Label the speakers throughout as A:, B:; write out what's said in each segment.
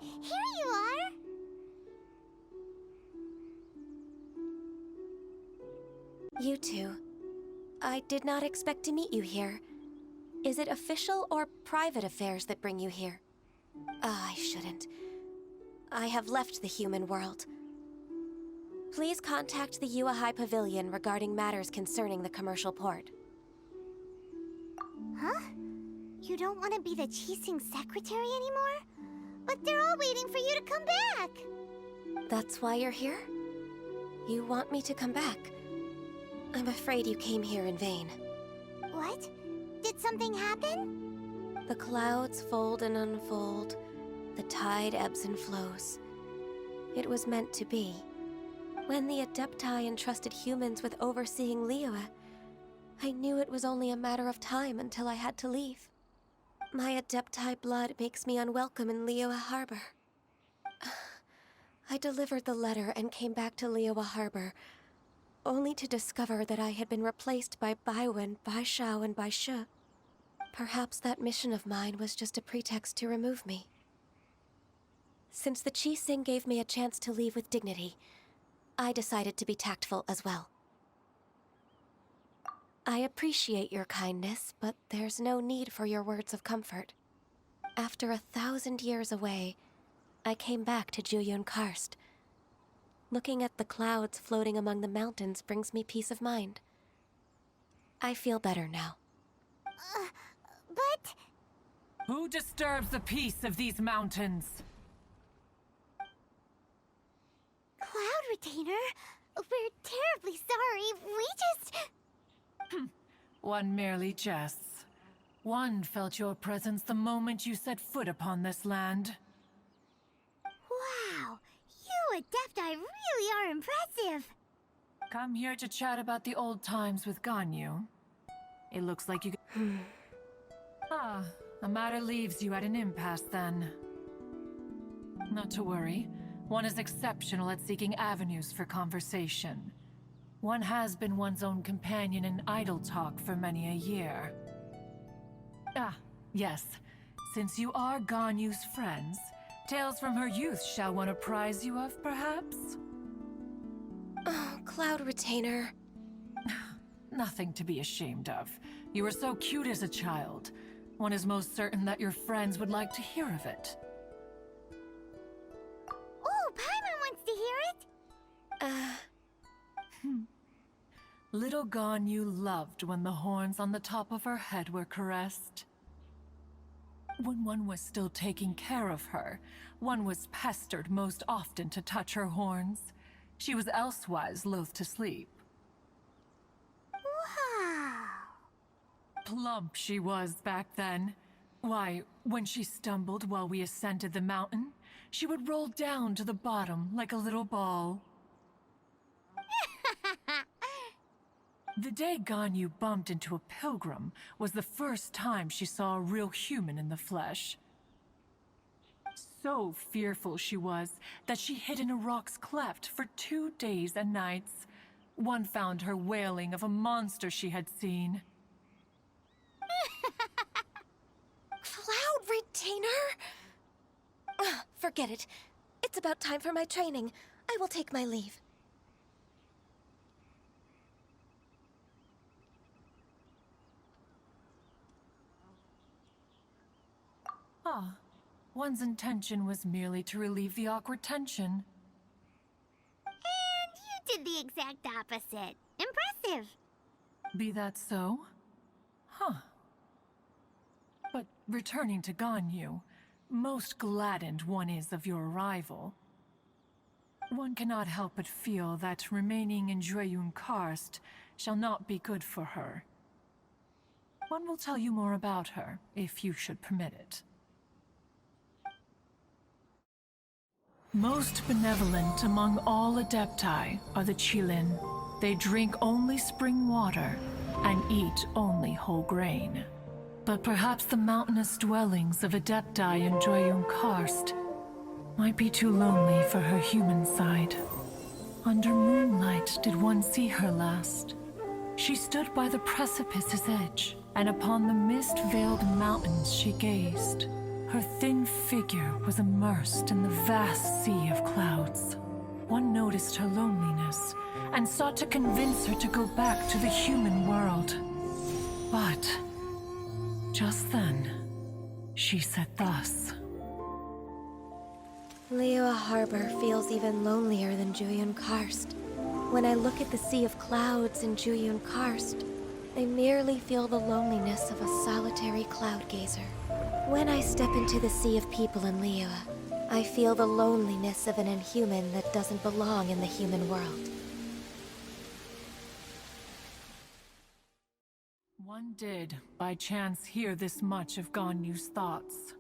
A: here you are!
B: You two. I did not expect to meet you here. Is it official or private affairs that bring you here? I shouldn't. I have left the human world. Please contact the Yua High Pavilion regarding matters concerning the commercial port.
A: Huh? You don't want to be the Qixing secretary anymore? But they're all waiting for you to come back!
B: That's why you're here? You want me to come back? I'm afraid you came here in vain.
A: What? Did something happen?
B: The clouds fold and unfold. The tide ebbs and flows. It was meant to be. When the Adepti entrusted humans with overseeing Liyue, I knew it was only a matter of time until I had to leave. My Adepti blood makes me unwelcome in Liyue Harbor. I delivered the letter and came back to Liyue Harbor, only to discover that I had been replaced by Baiwen, Baishao, and Baishe. Perhaps that mission of mine was just a pretext to remove me. Since the Qixing gave me a chance to leave with dignity, I decided to be tactful as well. I appreciate your kindness, but there's no need for your words of comfort. After 1,000 years away, I came back to Juyun Karst. Looking at the clouds floating among the mountains brings me peace of mind. I feel better now.
A: But...
C: Who disturbs the peace of these mountains?
A: Cloud Retainer, we're terribly sorry. We just...
C: One merely jests. One felt your presence the moment you set foot upon this land.
A: Wow, you Adepti really are impressive.
C: Come here to chat about the old times with Ganyu. It looks like you... the matter leaves you at an impasse then. Not to worry. One is exceptional at seeking avenues for conversation. One has been one's own companion in idle talk for many a year. Yes. Since you are Ganyu's friends, tales from her youth shall one apprise you of, perhaps?
B: Oh, Cloud Retainer.
C: Nothing to be ashamed of. You were so cute as a child. One is most certain that your friends would like to hear of it.
A: Oh, Paimon wants to hear it!
C: Little Ganyu loved when the horns on the top of her head were caressed. When one was still taking care of her, one was pestered most often to touch her horns. She was elsewise loath to sleep.
A: Wow!
C: Plump she was back then. Why, when she stumbled while we ascended the mountain, she would roll down to the bottom like a little ball. The day Ganyu bumped into a pilgrim was the first time she saw a real human in the flesh. So fearful she was that she hid in a rock's cleft for 2 days and nights. One found her wailing of a monster she had seen.
B: Cloud Retainer? Forget it. It's about time for my training. I will take my leave.
C: One's intention was merely to relieve the awkward tension.
A: And you did the exact opposite. Impressive!
C: Be that so? But returning to Ganyu, most gladdened one is of your arrival. One cannot help but feel that remaining in Juyun Karst shall not be good for her. One will tell you more about her, if you should permit it. Most benevolent among all Adepti are the Qilin. They drink only spring water and eat only whole grain. But perhaps the mountainous dwellings of Adepti in Juyun Karst might be too lonely for her human side. Under moonlight did one see her last. She stood by the precipice's edge, and upon the mist-veiled mountains she gazed. Her thin figure was immersed in the vast sea of clouds. One noticed her loneliness and sought to convince her to go back to the human world. But just then, she said thus.
B: Liyue Harbor feels even lonelier than Juyun Karst. When I look at the sea of clouds in Juyun Karst, I merely feel the loneliness of a solitary cloud gazer. When I step into the sea of people in Liyue, I feel the loneliness of an inhuman that doesn't belong in the human world.
C: One did, by chance, hear this much of Ganyu's thoughts.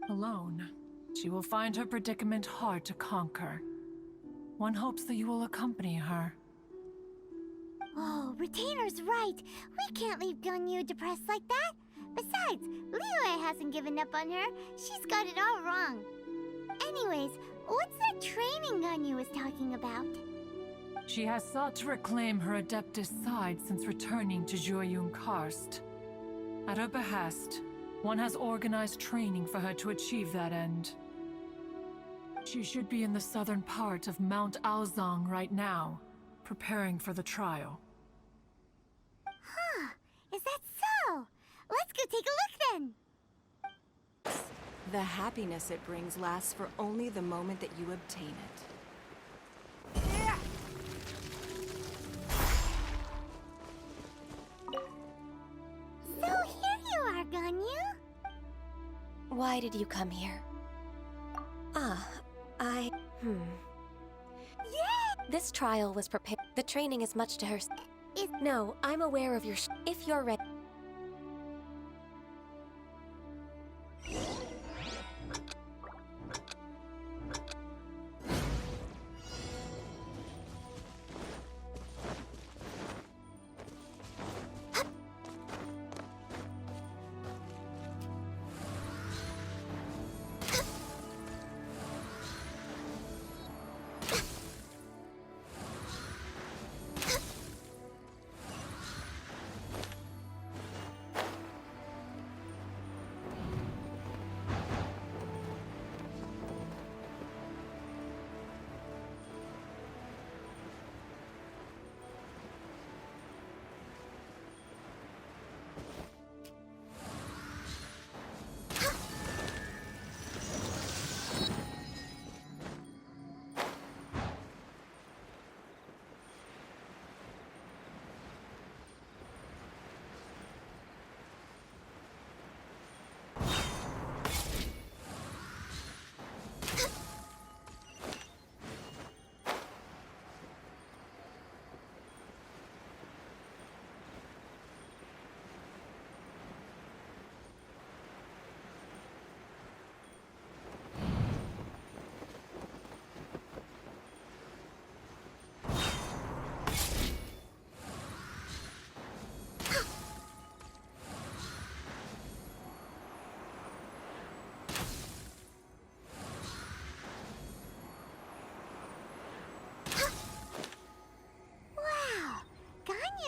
C: Alone, she will find her predicament hard to conquer. One hopes that you will accompany her.
A: Oh, Retainer's right. We can't leave Ganyu depressed like that. Besides, Liyue hasn't given up on her. She's got it all wrong. Anyways, what's that training Ganyu was talking about?
C: She has sought to reclaim her Adeptus side since returning to Juyun Karst. At her behest, one has organized training for her to achieve that end. She should be in the southern part of Mount Aozang right now, preparing for the trial.
A: Huh, is that so? Let's go take a look then!
D: The happiness it brings lasts for only the moment that you obtain it.
A: So here you are, Ganyu.
B: Why did you come here?
A: Yeah!
B: This trial was prepared. The training is much to her.
A: Is-
B: No, I'm aware of your if you're ready.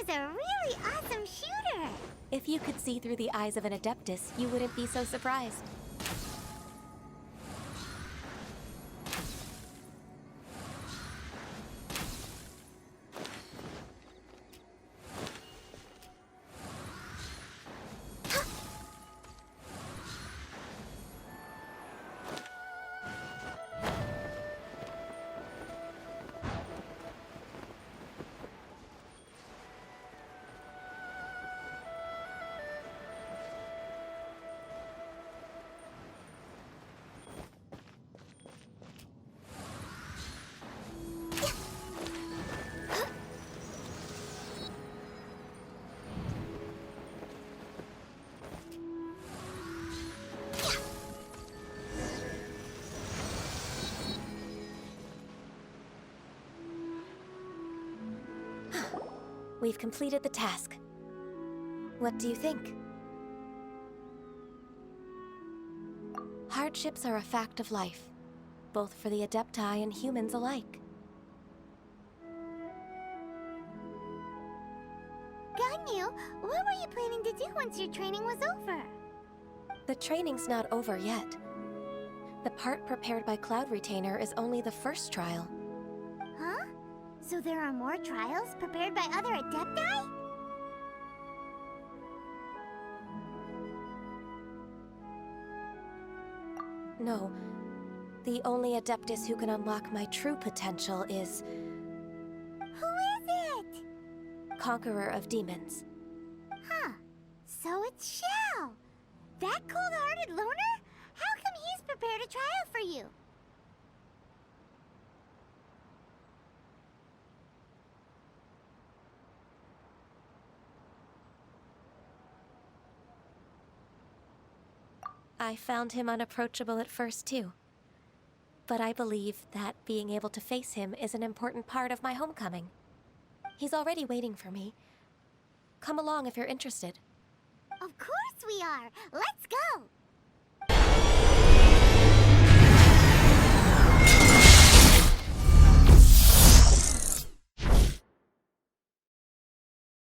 A: Is a really awesome shooter!
B: If you could see through the eyes of an Adeptus, you wouldn't be so surprised. We've completed the task. What do you think? Hardships are a fact of life, both for the Adepti and humans alike.
A: Ganyu, what were you planning to do once your training was over?
B: The training's not over yet. The part prepared by Cloud Retainer is only the first trial.
A: Huh? So there are more trials prepared by other Adepti?
B: No. The only Adeptus who can unlock my true potential is
A: Who is it?
B: Conqueror of Demons.
A: Huh. So it's Shao. That cold-hearted loner? How come he's prepared a trial for you?
B: I found him unapproachable at first, too. But I believe that being able to face him is an important part of my homecoming. He's already waiting for me. Come along if you're interested.
A: Of course we are. Let's go.